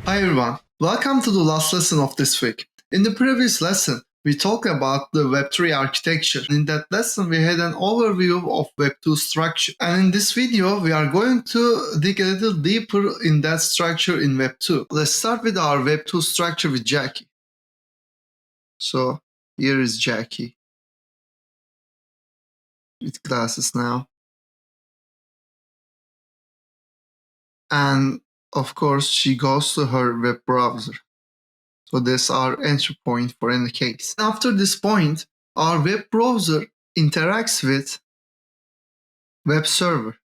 Hi everyone, welcome to the last lesson of this week. In the previous lesson, we talked about the Web3 architecture. In that lesson, we had an overview of Web2 structure. And in this video, we are going to dig a little deeper in that structure in Web2. Let's start with our Web2 structure with Jackie. So here is Jackie with glasses now. And of course, she goes to her web browser. So that's our entry point for any case. After this point, our web browser interacts with web server.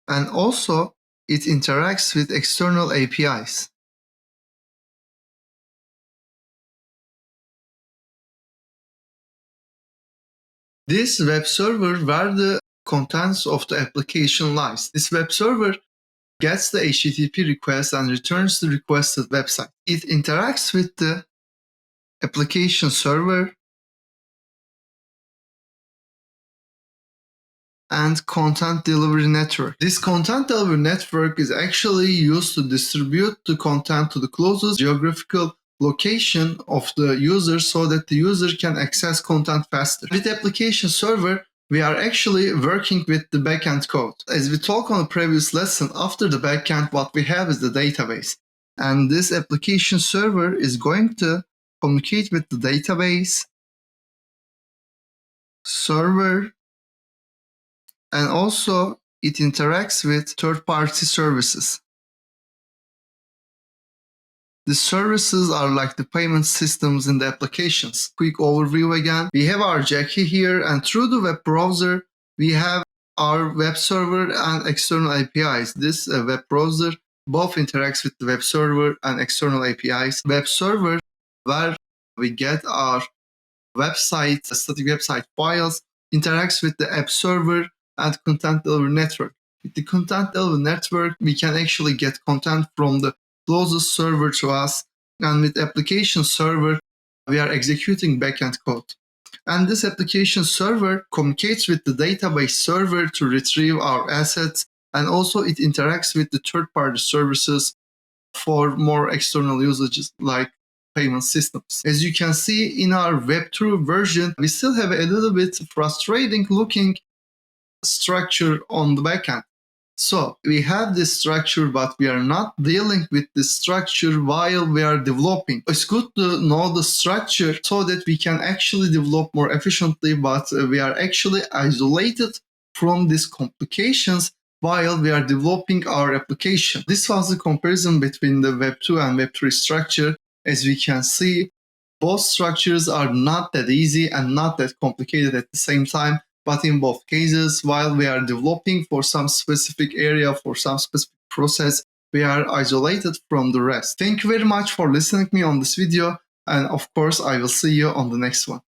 And also, it interacts with external APIs. This web server where the contents of the application lies. This web server gets the HTTP request and returns the requested website. It interacts with the application server and content delivery network. This content delivery network is actually used to distribute the content to the closest geographical location of the user so that the user can access content faster. With the application server, we are actually working with the backend code. As we talked on the previous lesson, after the backend, what we have is the database. And this application server is going to communicate with the database server, and also it interacts with third-party services. The services are like the payment systems in the applications. Quick overview again. We have our Jackie here, and through the web browser, we have our web server and external APIs. This web browser both interacts with the web server and external APIs. Web server, where we get our website, static website files, interacts with the app server and content delivery network. With the content delivery network, we can actually get content from the closest server to us, and with application server, we are executing backend code. And this application server communicates with the database server to retrieve our assets, and also it interacts with the third-party services for more external usages like payment systems. As you can see in our Web2 version, we still have a little bit frustrating looking structure on the backend. So we have this structure, but we are not dealing with this structure while we are developing. It's good to know the structure so that we can actually develop more efficiently, but we are actually isolated from these complications while we are developing our application. This was the comparison between the Web2 and Web3 structure. As we can see, both structures are not that easy and not that complicated at the same time. But in both cases, while we are developing for some specific area, for some specific process, we are isolated from the rest. Thank you very much for listening to me on this video. And of course, I will see you on the next one.